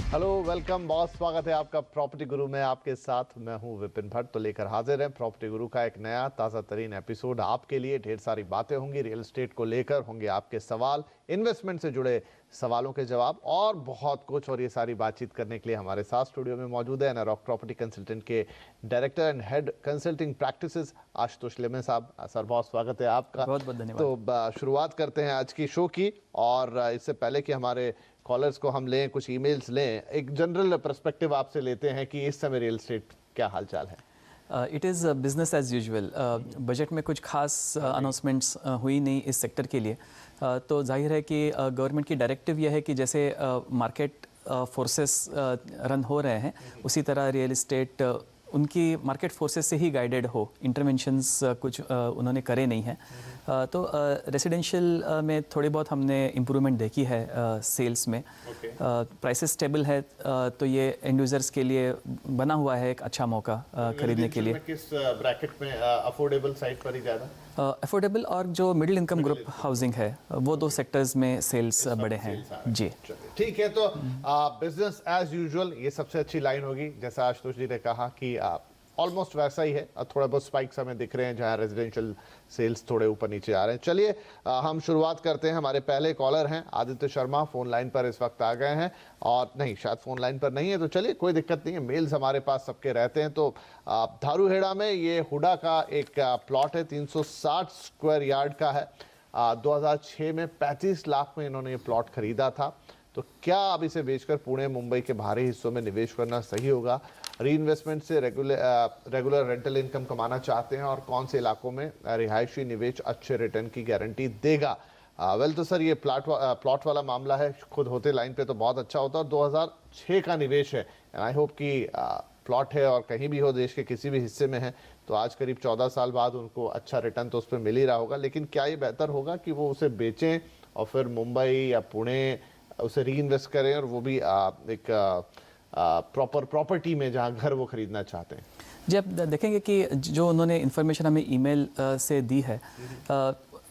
Hello, welcome boss, स्वागत है आपका प्रॉपर्टी गुरु में। आपके साथ मैं हूं विपिन भट्ट। तो लेकर हाजिर है प्रॉपर्टी गुरु का एक नया ताज़ा तरीन एपिसोड आपके लिए। ढेर सारी बातें होंगी रियल एस्टेट को लेकर, होंगे आपके सवाल, इन्वेस्टमेंट से जुड़े सवालों के जवाब और बहुत कुछ। और ये सारी बातचीत करने के लिए हमारे साथ स्टूडियो में मौजूद है एनारॉक प्रॉपर्टी कंसल्टेंट के director and head consulting practices Ashutosh lemon साहब। सर, बहुत स्वागत है आपका। बहुत बहुत धन्यवाद। तो शुरुआत करते हैं आज की शो की। और इससे पहले कि हमारे कॉलर्स को हम लें, कुछ ईमेल्स लें, एक जनरल पर्सपेक्टिव आपसे लेते हैं कि इस समय रियल एस्टेट क्या हालचाल है। It is business as usual. Budget में कुछ खास अनाउंसमेंट्स हुई नहीं इस सेक्टर के लिए। तो जाहिर है कि गवर्नमेंट की डायरेक्टिव यह है कि जैसे मार्केट फोर्सेस रन हो रहे हैं उसी तरह रियल एस्टेट उनकी मार्केट फोर्सेस से ही गाइडेड हो। इंटरवेंशंस कुछ उन्होंने करे नहीं हैं। तो रेसिडेंशियल में थोड़ी बहुत हमने इम्प्रूवमेंट देखी है सेल्स में। प्राइसेस स्टेबल है, तो ये एंड यूजर्स के लिए बना हुआ है एक अच्छा मौका खरीदने के लिए। किस ब्रैकेट में अफोर्डेबल साइड पर ही ज़्यादा अफोर्डेबल और जो मिडिल इनकम ग्रुप हाउसिंग है वो दो सेक्टर्स में सेल्स बड़े हैं जी। ठीक है, तो बिजनेस एज यूजुअल ये सबसे अच्छी लाइन होगी। जैसा आशुतोष जी ने कहा कि ऑलमोस्ट वैसा ही है। थोड़ा बहुत स्पाइक्स हमें दिख रहे हैं जहां रेजिडेंशियल सेल्स थोड़े ऊपर नीचे आ रहे हैं। चलिए हम शुरुआत करते हैं। हमारे पहले कॉलर हैं आदित्य शर्मा, फोन लाइन पर इस वक्त आ गए हैं। और नहीं, शायद फोन लाइन पर नहीं है, तो चलिए कोई दिक्कत नहीं है, मेल्स हमारे पास सबके रहते हैं। तो धारूहेड़ा में ये हुडा का एक प्लॉट है, 360 स्क्वायर यार्ड का है। 2006 में 35 लाख में इन्होंने ये प्लॉट खरीदा था। तो क्या अब इसे बेचकर पुणे मुंबई के बाहरी हिस्सों में निवेश करना सही होगा? री इन्वेस्टमेंट से रेगुलर रेंटल इनकम कमाना चाहते हैं, और कौन से इलाकों में रिहायशी निवेश अच्छे रिटर्न की गारंटी देगा? वेल, तो सर ये प्लॉट वाला मामला है, खुद होते लाइन पे तो बहुत अच्छा होता। और 2006 का निवेश है, एंड आई होप कि प्लॉट है और कहीं भी हो देश के किसी भी हिस्से में है तो आज करीब 14 साल बाद उनको अच्छा रिटर्न तो उस पर मिल ही रहा होगा। लेकिन क्या ये बेहतर होगा कि वो उसे बेचें और फिर मुंबई या पुणे उसे री इन्वेस्ट करें, और वो भी एक प्रॉपर प्रॉपर्टी में जहां घर वो खरीदना चाहते हैं? जी, आप देखेंगे कि जो उन्होंने इन्फॉर्मेशन हमें ईमेल से दी है,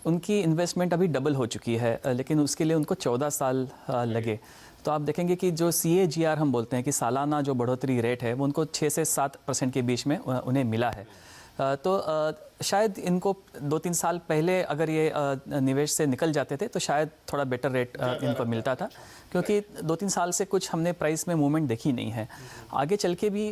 उनकी इन्वेस्टमेंट अभी डबल हो चुकी है, लेकिन उसके लिए उनको 14 साल लगे। तो आप देखेंगे कि जो CAGR हम बोलते हैं कि सालाना जो बढ़ोतरी रेट है वो उनको 6 से 7% के बीच में उन्हें मिला है। तो शायद इनको 2-3 साल पहले अगर ये निवेश से निकल जाते थे तो शायद थोड़ा बेटर रेट इनको मिलता था, क्योंकि 2-3 साल से कुछ हमने प्राइस में मूवमेंट देखी नहीं है। आगे चल के भी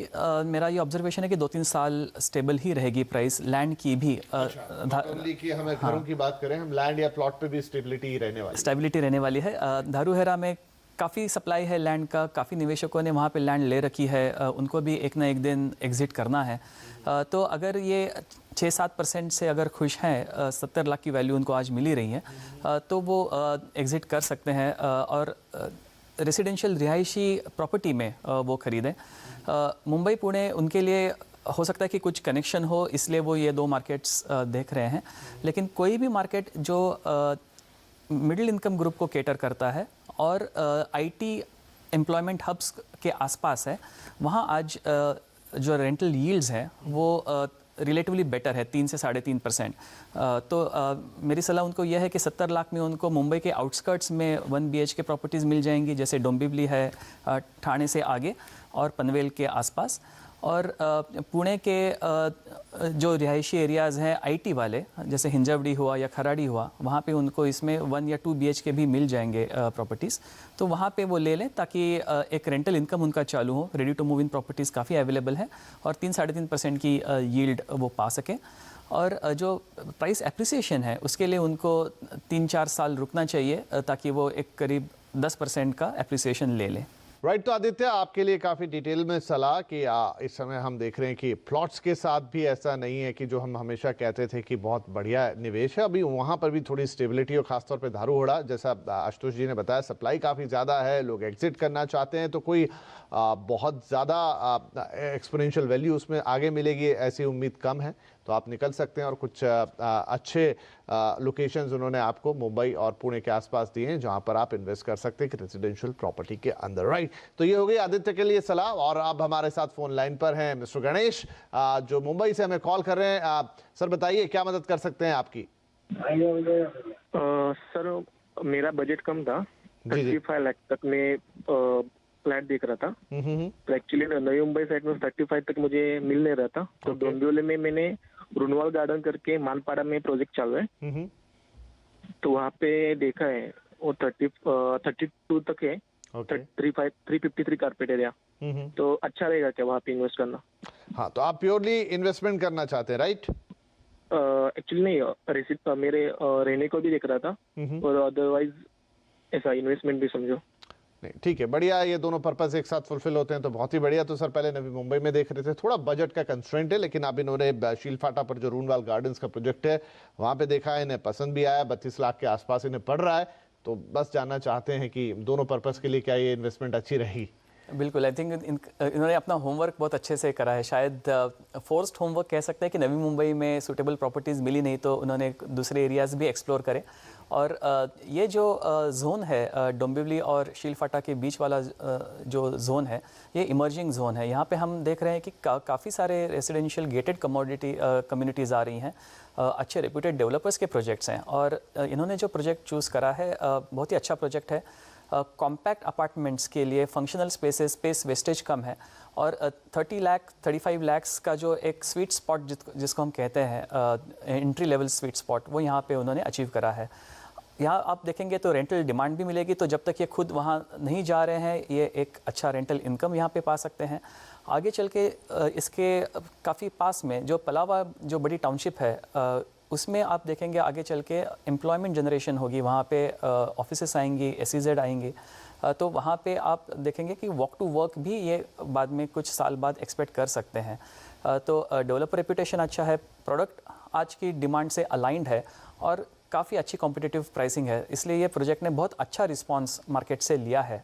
मेरा ये ऑब्जर्वेशन है कि 2-3 साल स्टेबल ही रहेगी प्राइस लैंड की भी। कि हमें घरों की बात करें, हम लैंड या प्लॉट पे भी स्टेबिलिटी रहने वाली है। धारूहेड़ा में काफ़ी सप्लाई है लैंड का, काफ़ी निवेशकों ने वहाँ पे लैंड ले रखी है, उनको भी एक ना एक दिन एग्जिट करना है। तो अगर ये 6-7% से अगर खुश हैं, 70 लाख की वैल्यू उनको आज मिली रही है, तो वो एग्जिट कर सकते हैं और रेसिडेंशियल रिहायशी प्रॉपर्टी में वो खरीदें। मुंबई पुणे उनके लिए हो सकता है कि कुछ कनेक्शन हो, इसलिए वो ये दो मार्केट्स देख रहे हैं। लेकिन कोई भी मार्केट जो मिडिल इनकम ग्रुप को केटर करता है और IT एम्प्लॉयमेंट हब्स के आसपास है, वहाँ आज जो रेंटल यील्ड्स हैं वो रिलेटिवली बेटर है, 3 से 3.5%। तो मेरी सलाह उनको यह है कि 70 लाख में उनको मुंबई के आउटस्कर्ट्स में 1 BHK प्रॉपर्टीज़ मिल जाएंगी, जैसे डोंबिवली है ठाणे से आगे और पनवेल के आसपास। और पुणे के जो रिहायशी एरियाज़ हैं IT वाले, जैसे हिंजवड़ी हुआ या खराड़ी हुआ, वहाँ पे उनको इसमें 1 या 2 BHK भी मिल जाएंगे प्रॉपर्टीज़। तो वहाँ पे वो ले लें ताकि एक रेंटल इनकम उनका चालू हो। Ready to move in properties काफ़ी अवेलेबल है और 3-3.5% की यील्ड वो पा सकें। और जो प्राइस एप्रिसिएशन है उसके लिए उनको 3-4 साल रुकना चाहिए ताकि वो एक करीब 10% का एप्रिसिएशन ले लें। राइट। तो आदित्य, आपके लिए काफ़ी डिटेल में सलाह कि इस समय हम देख रहे हैं कि प्लॉट्स के साथ भी ऐसा नहीं है कि जो हम हमेशा कहते थे कि बहुत बढ़िया निवेश है, अभी वहाँ पर भी थोड़ी स्टेबिलिटी, और खासतौर पे धारूहेड़ा जैसा आशुतोष जी ने बताया, सप्लाई काफ़ी ज़्यादा है, लोग एग्जिट करना चाहते हैं, तो कोई बहुत ज़्यादा एक्सपोनेंशियल वैल्यू उसमें आगे मिलेगी ऐसी उम्मीद कम है। तो आप निकल सकते हैं, और कुछ अच्छे लोकेशंस उन्होंने आपको मुंबई और पुणे के आसपास दिए हैं जहां पर आप इन्वेस्ट कर सकते हैं रेजिडेंशियल प्रॉपर्टी के अंदर। राइट, तो ये हो गई आदित्य के लिए सलाह। और अब हमारे साथ फोन लाइन पर हैं मिस्टर गणेश, जो मुंबई से हमें कॉल कर रहे हैं। सर बताइए, क्या मदद कर सकते हैं आपकी? सर मेरा बजट कम था, 35 लाख तक में फ्लैट देख रहा था। तो एक्चुअली नवी मुंबई साइड में 35 तक मुझे मिल नहीं रहा था, तो डोंबिवली में मैंने रुनवाल गार्डन करके मानपाड़ा में प्रोजेक्ट चालू है, तो वहाँ पे देखा है वो 32 तक है। 353 कारपेट एरिया, तो अच्छा रहेगा क्या वहाँ पे इन्वेस्ट करना? हाँ, तो आप प्योरली इन्वेस्टमेंट करना चाहते हैं, राइट? एक्चुअली नहीं, मेरे रहने को भी देख रहा था और अदरवाइज ऐसा इन्वेस्टमेंट भी समझो। नहीं, ठीक है, बढ़िया। ये दोनों पर्पस एक साथ फुलफिल होते हैं तो बहुत ही बढ़िया। तो सर पहले नवी मुंबई में देख रहे थे, थोड़ा बजट का कंस्ट्रेंट है, लेकिन अब इन्होंने शीलफाटा पर जो रूनवाल गार्डन्स का प्रोजेक्ट है वहाँ पे देखा है, इन्हें पसंद भी आया, 32 लाख के आसपास इन्हें पड़ रहा है। तो बस जानना चाहते हैं कि दोनों पर्पस के लिए क्या ये इन्वेस्टमेंट अच्छी रही? बिल्कुल, आई थिंक इन्होंने अपना होमवर्क बहुत अच्छे से करा है। शायद फोर्स्ड होमवर्क कह सकते हैं कि नवी मुंबई में सूटेबल प्रॉपर्टीज़ मिली नहीं तो उन्होंने दूसरे एरियाज़ भी एक्सप्लोर करे। और ये जो जोन है डोंबिवली और शीलफाटा के बीच वाला जो जोन है, ये इमर्जिंग जोन है। यहाँ पे हम देख रहे हैं कि काफ़ी सारे रेजिडेंशियल गेटेड कम्युनिटीज़ आ रही हैं, अच्छे रेप्यूटेड डेवलपर्स के प्रोजेक्ट्स हैं। और इन्होंने जो प्रोजेक्ट चूज़ करा है बहुत ही अच्छा प्रोजेक्ट है। कॉम्पैक्ट अपार्टमेंट्स के लिए फंक्शनल स्पेस वेस्टेज कम है, और 30 लाख 35 लाख्स का जो एक स्वीट स्पॉट जिसको हम कहते हैं एंट्री लेवल स्वीट स्पॉट, वो यहाँ पे उन्होंने अचीव करा है। यहाँ आप देखेंगे तो रेंटल डिमांड भी मिलेगी, तो जब तक ये खुद वहाँ नहीं जा रहे हैं ये एक अच्छा रेंटल इनकम यहाँ पे पा सकते हैं। आगे चल के इसके काफ़ी पास में जो पलावा जो बड़ी टाउनशिप है उसमें आप देखेंगे आगे चल के एम्प्लॉयमेंट जनरेशन होगी, वहाँ पे ऑफिसेस आएंगी, SEZ आएंगी, तो वहाँ पे आप देखेंगे कि वॉक टू वर्क भी ये बाद में कुछ साल बाद एक्सपेक्ट कर सकते हैं। तो डेवलपर रेपुटेशन अच्छा है, प्रोडक्ट आज की डिमांड से अलाइंड है और काफ़ी अच्छी कॉम्पिटिटिव प्राइसिंग है, इसलिए ये प्रोजेक्ट ने बहुत अच्छा रिस्पांस मार्केट से लिया है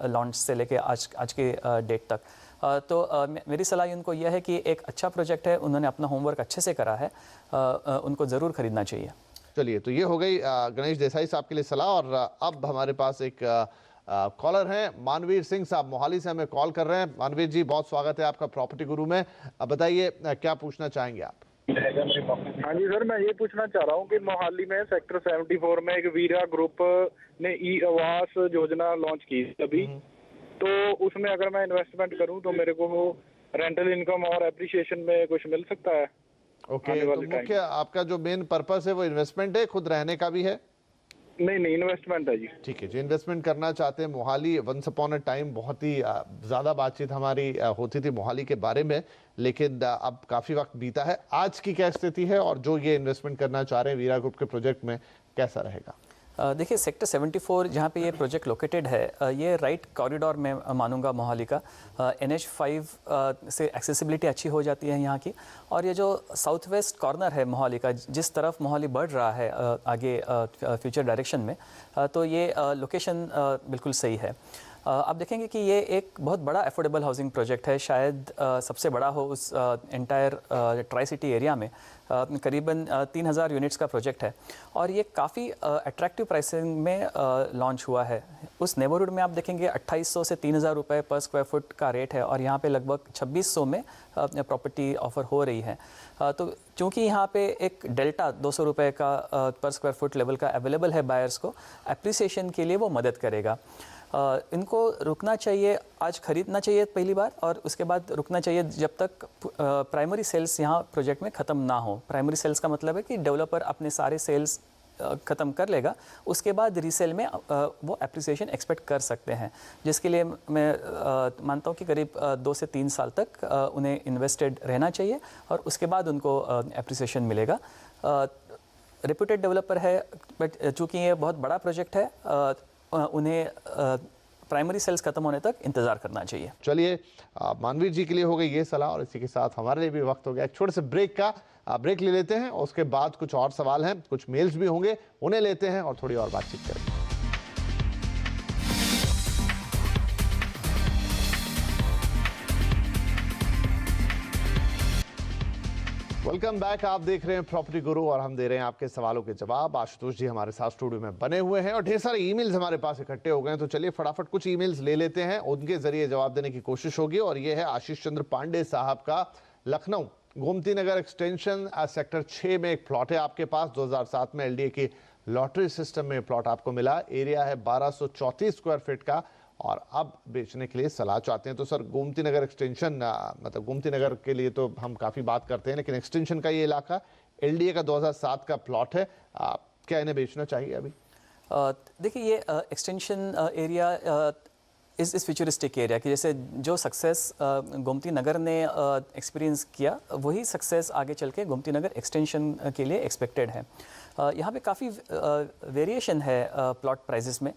लॉन्च से लेके आज के डेट तक। तो मेरी सलाह उनको यह है कि एक अच्छा प्रोजेक्ट है, उन्होंने अपना होमवर्क अच्छे से करा है, उनको ज़रूर खरीदना चाहिए। चलिए, तो ये हो गई गणेश देसाई साहब के लिए सलाह। और अब हमारे पास एक कॉलर हैं, मानवीर सिंह साहब मोहाली से हमें कॉल कर रहे हैं। मानवीर जी, बहुत स्वागत है आपका प्रॉपर्टी गुरु में। अब बताइए क्या पूछना चाहेंगे आप? हाँ जी सर, मैं ये पूछना चाह रहा हूँ कि मोहाली में सेक्टर 74 में एक वीरा ग्रुप ने ई आवास योजना लॉन्च की अभी, तो उसमें अगर मैं इन्वेस्टमेंट करूँ तो मेरे को रेंटल इनकम और एप्रिसिएशन में कुछ मिल सकता है? ओके, तो मुख्य आपका जो मेन पर्पस है वो इन्वेस्टमेंट है, खुद रहने का भी है? नहीं, इन्वेस्टमेंट है जी। ठीक है, जो इन्वेस्टमेंट करना चाहते हैं Mohali, once upon a time बहुत ही ज़्यादा बातचीत हमारी होती थी मोहाली के बारे में, लेकिन अब काफ़ी वक्त बीता है। आज की क्या स्थिति है और जो ये इन्वेस्टमेंट करना चाह रहे हैं वीरा ग्रुप के प्रोजेक्ट में, कैसा रहेगा? देखिए, सेक्टर 74 जहाँ पे ये प्रोजेक्ट लोकेटेड है, ये राइट कॉरिडोर में मानूंगा मोहाली का। NH5 से एक्सेसिबिलिटी अच्छी हो जाती है यहाँ की, और ये जो साउथ वेस्ट कॉर्नर है मोहाली का, जिस तरफ मोहाली बढ़ रहा है आगे फ्यूचर डायरेक्शन में, तो ये लोकेशन बिल्कुल सही है। आप देखेंगे कि ये एक बहुत बड़ा अफोर्डेबल हाउसिंग प्रोजेक्ट है, शायद सबसे बड़ा हो उस एंटायर ट्राई सिटी एरिया में। करीबन 3000 यूनिट्स का प्रोजेक्ट है और ये काफ़ी अट्रैक्टिव प्राइसिंग में लॉन्च हुआ है। उस नेबरहुड में आप देखेंगे 2800 से 3000 रुपये पर स्क्वायर फुट का रेट है, और यहाँ पे लगभग 2600 में प्रॉपर्टी ऑफर हो रही है। तो चूँकि यहाँ पे एक डेल्टा 200 रुपये का पर स्क्वायर फुट लेवल का अवेलेबल है बायर्स को, एप्रिसिएशन के लिए वो मदद करेगा। इनको रुकना चाहिए, आज खरीदना चाहिए पहली बार, और उसके बाद रुकना चाहिए जब तक प्राइमरी सेल्स यहाँ प्रोजेक्ट में ख़त्म ना हो। प्राइमरी सेल्स का मतलब है कि डेवलपर अपने सारे सेल्स ख़त्म कर लेगा, उसके बाद रीसेल में वो एप्रिसिएशन एक्सपेक्ट कर सकते हैं, जिसके लिए मैं मानता हूँ कि करीब 2 से 3 साल तक उन्हें इन्वेस्टेड रहना चाहिए और उसके बाद उनको एप्रिसिएशन मिलेगा। रेप्यूटेड डेवलपर है, बट चूँकि ये बहुत बड़ा प्रोजेक्ट है, उन्हें प्राइमरी सेल्स खत्म होने तक इंतजार करना चाहिए। चलिए, मानवीर जी के लिए हो गई ये सलाह, और इसी के साथ हमारे लिए भी वक्त हो गया एक छोटे से ब्रेक का। ब्रेक ले लेते हैं और उसके बाद कुछ और सवाल हैं, कुछ मेल्स भी होंगे, उन्हें लेते हैं और थोड़ी और बातचीत करेंगे। Welcome back. आप देख रहे हैं प्रॉपर्टी गुरु और हम दे रहे हैं आपके सवालों के जवाब। आशुतोष जी हमारे साथ स्टूडियो में बने हुए हैं और ढेर सारे ईमेल्स हमारे पास इकट्ठे हो गए हैं, तो चलिए फटाफट कुछ ईमेल्स ले लेते हैं, उनके जरिए जवाब देने की कोशिश होगी। और ये है आशीष चंद्र पांडे साहब का, लखनऊ गोमती नगर एक्सटेंशन सेक्टर 6 में एक प्लॉट है आपके पास। 2007 में LDA की लॉटरी सिस्टम में प्लॉट आपको मिला। एरिया है 1234 स्क्वायर फीट का और अब बेचने के लिए सलाह चाहते हैं। तो सर गोमती नगर एक्सटेंशन, मतलब गोमती नगर के लिए तो हम काफ़ी बात करते हैं, लेकिन एक्सटेंशन का ये इलाका LDA का 2007 का प्लॉट है, क्या इन्हें बेचना चाहिए अभी? देखिए ये एक्सटेंशन एरिया इस फ्यूचरिस्टिक एरिया की जैसे जो सक्सेस गोमती नगर ने एक्सपीरियंस किया वही सक्सेस आगे चल के गोमती नगर एक्सटेंशन के लिए एक्सपेक्टेड है। यहाँ पे काफ़ी वेरिएशन है प्लॉट प्राइसेस में।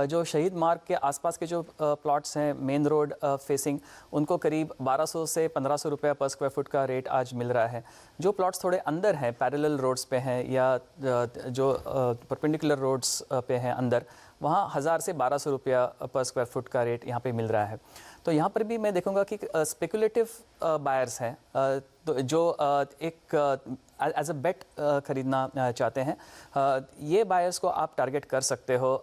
जो शहीद मार्ग के आसपास के जो प्लॉट्स हैं मेन रोड फेसिंग, उनको करीब 1200 से 1500 रुपये पर स्क्वायर फुट का रेट आज मिल रहा है। जो प्लॉट्स थोड़े अंदर हैं, पैरेलल रोड्स पे हैं या जो परपेंडिकुलर रोड्स पे हैं अंदर, वहाँ 1000 से 1200 रुपया पर स्क्वायर फुट का रेट यहाँ पे मिल रहा है। तो यहाँ पर भी मैं देखूँगा कि स्पेकुलेटिव बायर्स हैं तो जो एक एज अ बेट खरीदना चाहते हैं, ये बायर्स को आप टारगेट कर सकते हो।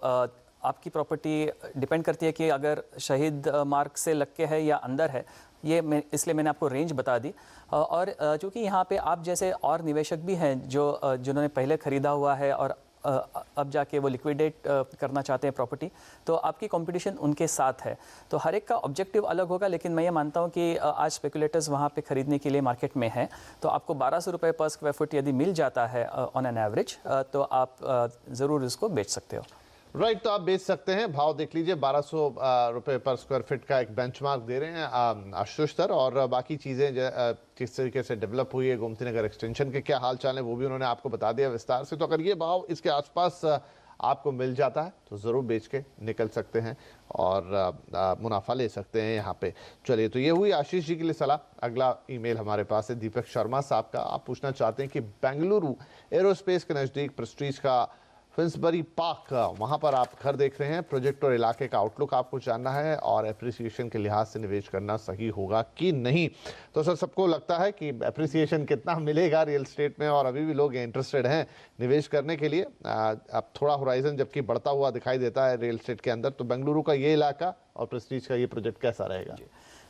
आपकी प्रॉपर्टी डिपेंड करती है कि अगर शहीद मार्ग से लग के है या अंदर है, ये इसलिए मैंने आपको रेंज बता दी। और चूँकि यहाँ पे आप जैसे और निवेशक भी हैं जो जिन्होंने पहले ख़रीदा हुआ है और अब जाके वो लिक्विडेट करना चाहते हैं प्रॉपर्टी, तो आपकी कंपटीशन उनके साथ है। तो हर एक का ऑब्जेक्टिव अलग होगा, लेकिन मैं ये मानता हूँ कि आज स्पेकुलेटर्स वहाँ पे ख़रीदने के लिए मार्केट में हैं। तो आपको 1200 रुपये पर स्क्वायर फुट यदि मिल जाता है ऑन एन एवरेज, तो आप ज़रूर इसको बेच सकते हो। राइट, तो आप बेच सकते हैं। भाव देख लीजिए, 1200 रुपये पर स्क्वायर फीट का एक बेंचमार्क दे रहे हैं आशुतोष सर। और बाकी चीज़ें किस तरीके से डेवलप हुई है, गोमती नगर एक्सटेंशन के क्या हाल चाल है, वो भी उन्होंने आपको बता दिया विस्तार से। तो अगर ये भाव इसके आसपास आपको मिल जाता है तो ज़रूर बेच के निकल सकते हैं और मुनाफा ले सकते हैं यहाँ पे। चलिए, तो ये हुई आशीष जी के लिए सलाह। अगला ईमेल हमारे पास है दीपक शर्मा साहब का। आप पूछना चाहते हैं कि बेंगलुरु एरोस्पेस के नज़दीक प्रेस्टीज का फिंसबरी पार्क, वहाँ पर आप घर देख रहे हैं। प्रोजेक्ट और इलाके का आउटलुक आपको जानना है और एप्रिसिएशन के लिहाज से निवेश करना सही होगा कि नहीं। तो सर सबको लगता है कि एप्रिसिएशन कितना मिलेगा रियल स्टेट में, और अभी भी लोग इंटरेस्टेड हैं निवेश करने के लिए। अब थोड़ा होराइजन जबकि बढ़ता हुआ दिखाई देता है रियल स्टेट के अंदर, तो बेंगलुरु का ये इलाका और प्रेस्टीज का ये प्रोजेक्ट कैसा रहेगा?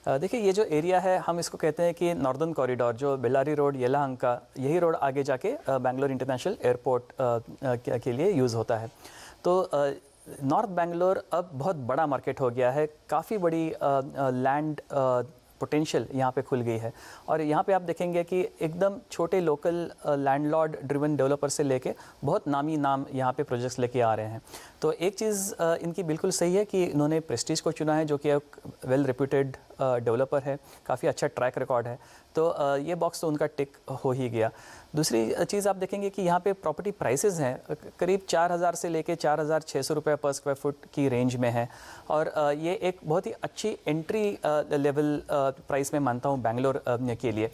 देखिए ये जो एरिया है, हम इसको कहते हैं कि नॉर्दर्न कॉरिडोर, जो बेल्लारी रोड, येलाहंका, यही रोड आगे जाके बेंगलोर इंटरनेशनल एयरपोर्ट के लिए यूज़ होता है। तो नॉर्थ बेंगलोर अब बहुत बड़ा मार्केट हो गया है। काफ़ी बड़ी लैंड पोटेंशियल यहाँ पे खुल गई है। और यहाँ पे आप देखेंगे कि एकदम छोटे लोकल लैंडलॉर्ड ड्रिवन डेवलपर से लेके बहुत नामी नाम यहाँ पे प्रोजेक्ट्स लेके आ रहे हैं। तो एक चीज़ इनकी बिल्कुल सही है कि इन्होंने प्रेस्टीज को चुना है, जो कि एक वेल रेप्यूटेड डेवलपर है, काफ़ी अच्छा ट्रैक रिकॉर्ड है। तो ये बॉक्स तो उनका टिक हो ही गया। दूसरी चीज़ आप देखेंगे कि यहाँ पे प्रॉपर्टी प्राइसेस हैं करीब 4000 से लेके 4600 रुपये पर स्क्वायर फुट की रेंज में है। और ये एक बहुत ही अच्छी एंट्री लेवल प्राइस में मानता हूँ बेंगलोर के लिए।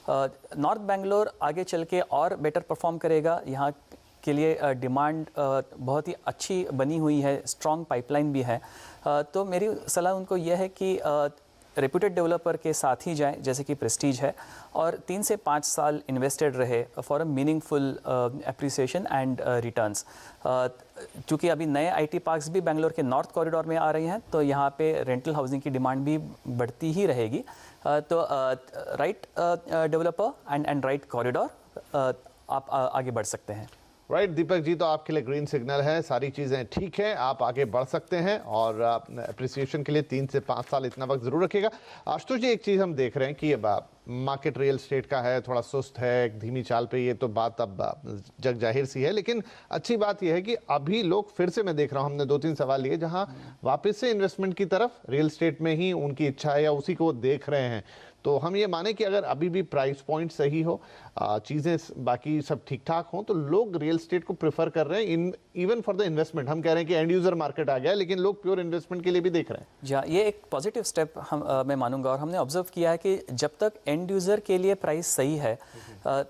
नॉर्थ बेंगलोर आगे चल के और बेटर परफॉर्म करेगा। यहाँ के लिए डिमांड बहुत ही अच्छी बनी हुई है, स्ट्रॉन्ग पाइपलाइन भी है। तो मेरी सलाह उनको यह है कि रेप्यूटेड डेवलपर के साथ ही जाएं, जैसे कि प्रेस्टीज है, और 3 से 5 साल इन्वेस्टेड रहे for a meaningful appreciation and returns. चूँकि अभी नए IT पार्क्स भी बेंगलोर के नॉर्थ कॉरिडोर में आ रही हैं, तो यहाँ पे रेंटल हाउसिंग की डिमांड भी बढ़ती ही रहेगी। तो right developer and right corridor आप आगे बढ़ सकते हैं। राइट दीपक जी, तो आपके लिए ग्रीन सिग्नल है, सारी चीज़ें ठीक हैं, आप आगे बढ़ सकते हैं। और अप्रिसिएशन के लिए 3 से 5 साल इतना वक्त ज़रूर रखिएगा। आशुतोष जी, एक चीज़ हम देख रहे हैं कि मार्केट रियल स्टेट का है, थोड़ा सुस्त है, एक धीमी चाल पे, ये तो बात अब जग जाहिर सी है। लेकिन अच्छी बात यह है कि अभी लोग फिर से, मैं देख रहा हूँ, हमने 2-3 सवाल लिए जहाँ वापस से इन्वेस्टमेंट की तरफ रियल स्टेट में ही उनकी इच्छा है या उसी को वो देख रहे हैं। तो हम ये माने कि अगर अभी भी प्राइस पॉइंट सही हो, चीज़ें बाकी सब ठीक ठाक हों, तो लोग रियल स्टेट को प्रेफर कर रहे हैं इवन फॉर द इन्वेस्टमेंट। हम कह रहे हैं कि एंड यूजर मार्केट आ गया है, लेकिन लोग प्योर इन्वेस्टमेंट के लिए भी देख रहे हैं। जी हाँ, ये एक पॉजिटिव स्टेप मैं मानूंगा। और हमने ऑब्जर्व किया है कि जब तक एंड यूज़र के लिए प्राइस सही है,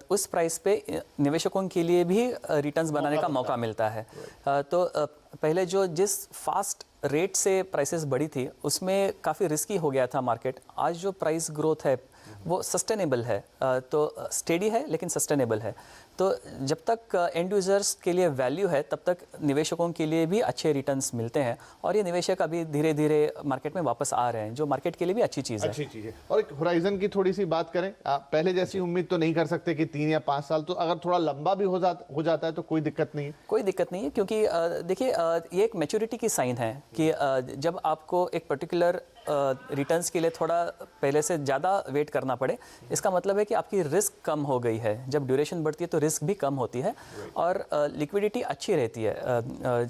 उस प्राइस पे निवेशकों के लिए भी रिटर्न्स बनाने का मौका मिलता है। तो पहले जिस फास्ट रेट से प्राइसेस बढ़ी थी, उसमें काफ़ी रिस्की हो गया था मार्केट। आज जो प्राइस ग्रोथ है वो सस्टेनेबल है, तो स्टेडी है लेकिन सस्टेनेबल है। तो जब तक एंड यूजर्स के लिए वैल्यू है तब तक निवेशकों के लिए भी अच्छे रिटर्न्स मिलते हैं, और ये निवेशक अभी धीरे धीरे मार्केट में वापस आ रहे हैं, जो मार्केट के लिए भी अच्छी चीज़ है। अच्छी चीज़ है। और एक होराइजन की थोड़ी सी बात करें, पहले जैसी उम्मीद तो नहीं कर सकते कि 3 या 5 साल, तो अगर थोड़ा लंबा भी हो जाता है तो कोई दिक्कत नहीं है। कोई दिक्कत नहीं है, क्योंकि देखिए ये एक मैच्योरिटी की साइन है कि जब आपको एक पर्टिकुलर रिटर्न्स के लिए थोड़ा पहले से ज़्यादा वेट करना पड़े, इसका मतलब है कि आपकी रिस्क कम हो गई है। जब ड्यूरेशन बढ़ती है तो रिस्क भी कम होती है, और लिक्विडिटी अच्छी रहती है।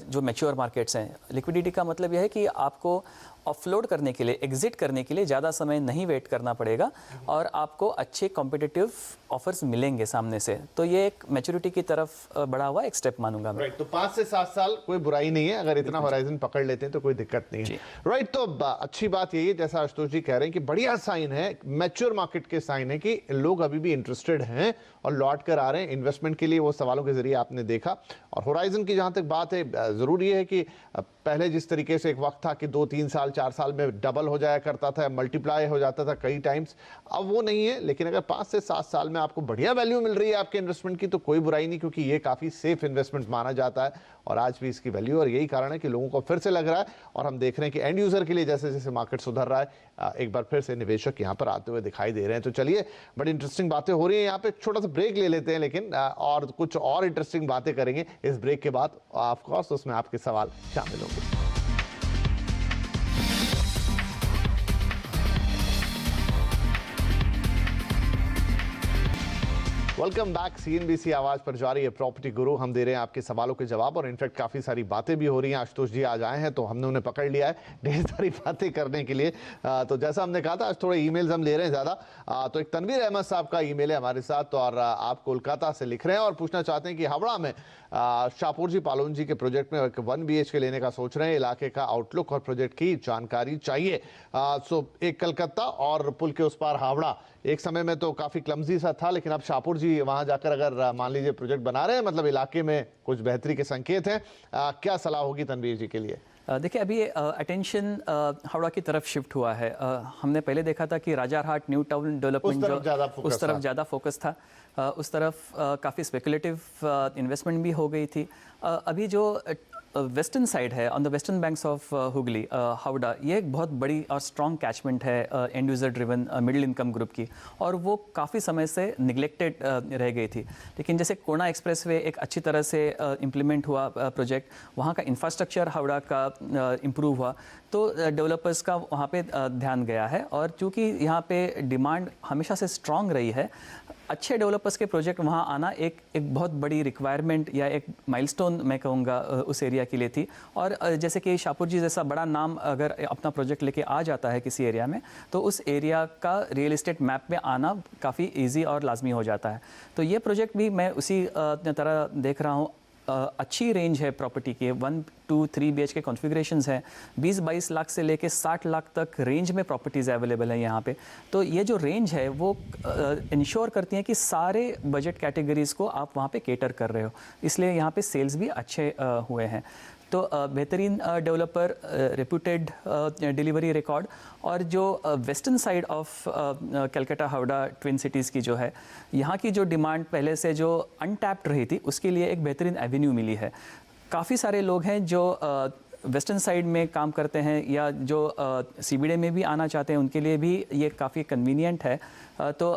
जो मैच्योर मार्केट्स हैं, लिक्विडिटी का मतलब यह है कि आपको ऑफलोड करने के लिए, एग्जिट करने के लिए ज़्यादा समय नहीं वेट करना पड़ेगा, और आपको अच्छे कॉम्पिटिटिव ऑफर्स मिलेंगे सामने से। तो ये एक मैच्योरिटी की तरफ बढ़ा हुआ एक स्टेप मानूंगा मैं। राइट, तो 5 से 7 साल कोई बुराई नहीं है, अगर इतना होराइजन पकड़ लेते हैं तो कोई दिक्कत नहीं है। राइट, तो अच्छी बात यही है, जैसा आशुतोष जी कह रहे हैं कि बढ़िया साइन है, मैच्योर मार्केट के साइन है कि लोग अभी भी इंटरेस्टेड हैं और लौट कर आ रहे हैं इन्वेस्टमेंट के लिए। वो सवालों के जरिए आपने देखा। और होराइजन की जहां तक बात है, जरूरी है कि पहले जिस तरीके से एक वक्त था कि 2-3 साल 4 साल में डबल हो जाया करता था, मल्टीप्लाई हो जाता था कई टाइम्स, अब वो नहीं है। लेकिन अगर 5 से 7 साल में आपको बढ़िया वैल्यू मिल रही है आपके इन्वेस्टमेंट की, तो कोई बुराई नहीं, क्योंकि ये काफ़ी सेफ इन्वेस्टमेंट माना जाता है और आज भी इसकी वैल्यू। और यही कारण है कि लोगों को फिर से लग रहा है, और हम देख रहे हैं कि एंड यूजर के लिए जैसे जैसे मार्केट सुधर रहा है, एक बार फिर से निवेशक यहाँ पर आते हुए दिखाई दे रहे हैं। तो चलिए, बड़ी इंटरेस्टिंग बातें हो रही हैं यहाँ पे। छोटा सा ब्रेक ले लेते हैं, लेकिन और कुछ और इंटरेस्टिंग बातें करेंगे इस ब्रेक के बाद। ऑफ कोर्स उसमें आपके सवाल शामिल होंगे। Welcome back. सीएनबीसी आवाज पर जारी है प्रॉपर्टी गुरु। हम दे रहे हैं आपके सवालों के जवाब, और इनफैक्ट काफी सारी बातें भी हो रही हैं। आशुतोष जी आज आए हैं तो हमने उन्हें पकड़ लिया है ढेर सारी बातें करने के लिए। तो जैसा हमने कहा था, आज थोड़े ईमेल्स हम ले रहे हैं ज्यादा। तो एक तनवीर अहमद साहब का ईमेल है हमारे साथ, और आप कोलकाता से लिख रहे हैं और पूछना चाहते हैं कि हावड़ा में शाहपुर जी पालोन जी के प्रोजेक्ट में 1 BHK लेने का सोच रहे हैं। इलाके का आउटलुक और प्रोजेक्ट की जानकारी चाहिए। सो एक कलकत्ता और पुल के उस पार हावड़ा, एक समय में तो काफी क्लमजी सा था, लेकिन अब शाहपुर जी वहां जाकर अगर मान लीजिए प्रोजेक्ट बना रहे हैं, मतलब इलाके में कुछ बेहतरी के संकेत हैं। क्या सलाह होगी तनवीर जी के लिए? देखिए, अभी अटेंशन हावड़ा की तरफ शिफ्ट हुआ है। हमने पहले देखा था कि राजारहाट न्यू टाउन डेवलपमेंट उस तरफ ज़्यादा फोकस था। उस तरफ काफ़ी स्पेकुलेटिव इन्वेस्टमेंट भी हो गई थी। अभी जो वेस्टर्न साइड है, on the western banks of Hooghly, Howrah, ये एक बहुत बड़ी और स्ट्रॉन्ग कैचमेंट है end user driven middle income group की, और वो काफ़ी समय से निगलेक्टेड रह गई थी। लेकिन जैसे कोणा एक्सप्रेसवे एक अच्छी तरह से इम्प्लीमेंट हुआ प्रोजेक्ट, वहाँ का इंफ्रास्ट्रक्चर हावड़ा का इम्प्रूव हुआ, तो डेवलपर्स का वहाँ पे ध्यान गया है। और चूँकि यहाँ पे डिमांड हमेशा से स्ट्रॉन्ग रही है, अच्छे डेवलपर्स के प्रोजेक्ट वहाँ आना एक बहुत बड़ी रिक्वायरमेंट या एक माइलस्टोन मैं कहूँगा उस एरिया के लिए थी। और जैसे कि शाहपुर जी जैसा बड़ा नाम अगर अपना प्रोजेक्ट लेके आ जाता है किसी एरिया में, तो उस एरिया का रियल एस्टेट मैप में आना काफ़ी इजी और लाजमी हो जाता है। तो ये प्रोजेक्ट भी मैं उसी तरह देख रहा हूँ। अच्छी रेंज है प्रॉपर्टी के, 1, 2, 3 BHK कॉन्फ़िगरेशंस हैं। 20-22 लाख से लेके 60 लाख तक रेंज में प्रॉपर्टीज़ अवेलेबल हैं यहाँ पे। तो ये जो रेंज है वो इंश्योर करती हैं कि सारे बजट कैटेगरीज़ को आप वहाँ पे केटर कर रहे हो, इसलिए यहाँ पे सेल्स भी अच्छे हुए हैं। तो बेहतरीन डेवलपर, रेप्यूटेड डिलीवरी रिकॉर्ड, और जो western side of Calcutta Howrah twin cities की जो है, यहाँ की जो डिमांड पहले से जो अनटैप्ड रही थी, उसके लिए एक बेहतरीन एवेन्यू मिली है। काफ़ी सारे लोग हैं जो वेस्टर्न साइड में काम करते हैं या जो CBD में भी आना चाहते हैं, उनके लिए भी ये काफ़ी कन्वीनियंट है। तो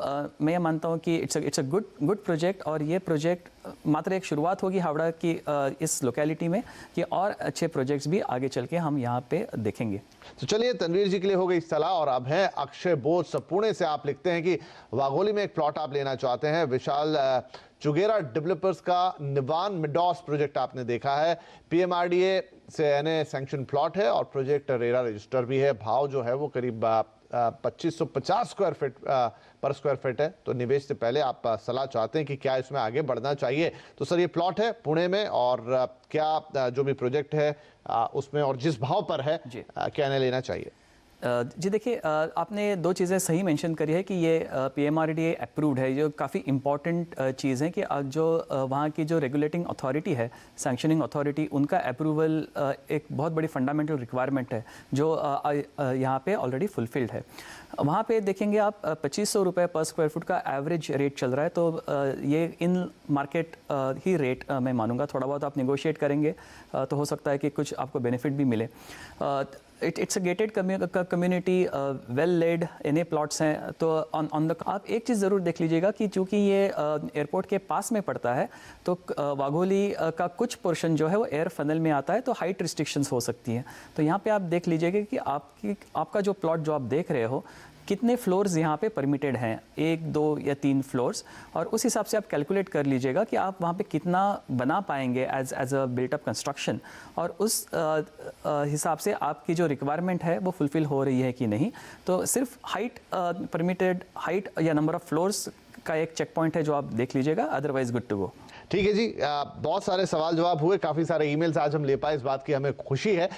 मैं ये मानता हूँ कि इट्स अ गुड प्रोजेक्ट, और ये प्रोजेक्ट मात्र एक शुरुआत होगी हावड़ा की इस लोकेलिटी में, कि और अच्छे प्रोजेक्ट्स भी आगे चल के हम यहाँ पे देखेंगे। तो चलिए, तनवीर जी के लिए हो गई सलाह। और अब है अक्षय बोस पुणे से। आप लिखते हैं कि वाघोली में एक प्लॉट आप लेना चाहते हैं। विशाल चुगेरा डेवलपर्स का निवान मिडॉस प्रोजेक्ट आपने देखा है। PMRDA से NA सैंक्शन प्लॉट है और प्रोजेक्ट रेरा रजिस्टर भी है। भाव जो है वो करीब 2550 स्क्वायर फीट पर स्क्वायर फीट है। तो निवेश से पहले आप सलाह चाहते हैं कि क्या इसमें आगे बढ़ना चाहिए। तो सर, ये प्लॉट है पुणे में, और क्या जो भी प्रोजेक्ट है उसमें और जिस भाव पर है, क्या इन्हें लेना चाहिए? जी देखिए, आपने दो चीज़ें सही मेंशन करी है कि ये PMRDA अप्रूव्ड है, जो काफ़ी इम्पॉर्टेंट चीज़ है कि जो वहाँ की जो रेगुलेटिंग अथॉरिटी है, सैंक्शनिंग अथॉरिटी, उनका अप्रूवल एक बहुत बड़ी फंडामेंटल रिक्वायरमेंट है जो यहाँ पे ऑलरेडी फुलफिल्ड है। वहाँ पे देखेंगे आप 2500 रुपये पर स्क्वायर फुट का एवरेज रेट चल रहा है, तो ये इन मार्केट ही रेट मैं मानूंगा। थोड़ा बहुत आप नेगोशिएट करेंगे तो हो सकता है कि कुछ आपको बेनिफिट भी मिले। It's a gated community, well laid NA plots हैं, तो ऑन द आप एक चीज़ ज़रूर देख लीजिएगा कि चूँकि ये एयरपोर्ट के पास में पड़ता है, तो वाघोली का कुछ पोर्शन जो है वो एयर फनल में आता है, तो हाइट रिस्ट्रिक्शंस हो सकती हैं। तो यहाँ पे आप देख लीजिएगा कि आपका जो प्लॉट जो आप देख रहे हो, कितने फ्लोर्स यहाँ पे परमिटेड हैं, 1, 2 या 3 फ्लोर्स, और उस हिसाब से आप कैलकुलेट कर लीजिएगा कि आप वहाँ पे कितना बना पाएंगे एज अ बिल्टअप कंस्ट्रक्शन, और उस हिसाब से आपकी जो रिक्वायरमेंट है वो फुलफिल हो रही है कि नहीं। तो सिर्फ हाइट, परमिटेड हाइट या नंबर ऑफ फ्लोर्स का एक चेक पॉइंट है जो आप देख लीजिएगा, अदरवाइज गुड टू गो। ठीक है जी, बहुत सारे सवाल जवाब हुए, काफ़ी सारे ईमेल्स आज हम ले पाए, इस बात की हमें खुशी है,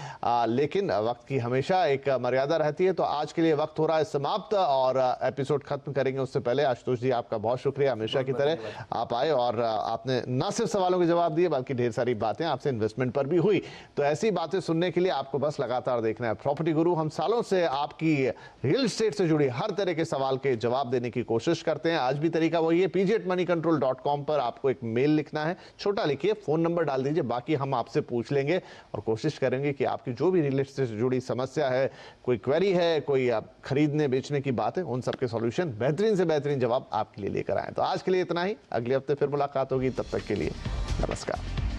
लेकिन वक्त की हमेशा एक मर्यादा रहती है। तो आज के लिए वक्त हो रहा है समाप्त और एपिसोड खत्म करेंगे उससे पहले आशुतोष जी आपका बहुत शुक्रिया, हमेशा की तरह आप आए और आपने न सिर्फ सवालों के जवाब दिए बल्कि ढेर सारी बातें आपसे इन्वेस्टमेंट पर भी हुई। तो ऐसी बातें सुनने के लिए आपको बस लगातार देखना है प्रॉपर्टी गुरु। हम सालों से आपकी रियल एस्टेट से जुड़ी हर तरह के सवाल के जवाब देने की कोशिश करते हैं। आज भी तरीका वही है, pg@moneycontrol.com पर आपको एक मेल लिखना है, छोटा लिखिए, फोन नंबर डाल दीजिए, बाकी हम आपसे पूछ लेंगे और कोशिश करेंगे कि आपकी जो भी रियल एस्टेट से जुड़ी समस्या है, कोई क्वेरी है, कोई खरीदने बेचने की बात है, उन सबके सॉल्यूशन, बेहतरीन से बेहतरीन जवाब आपके लिए लेकर आए। तो आज के लिए इतना ही, अगले हफ्ते फिर मुलाकात होगी, तब तक के लिए नमस्कार।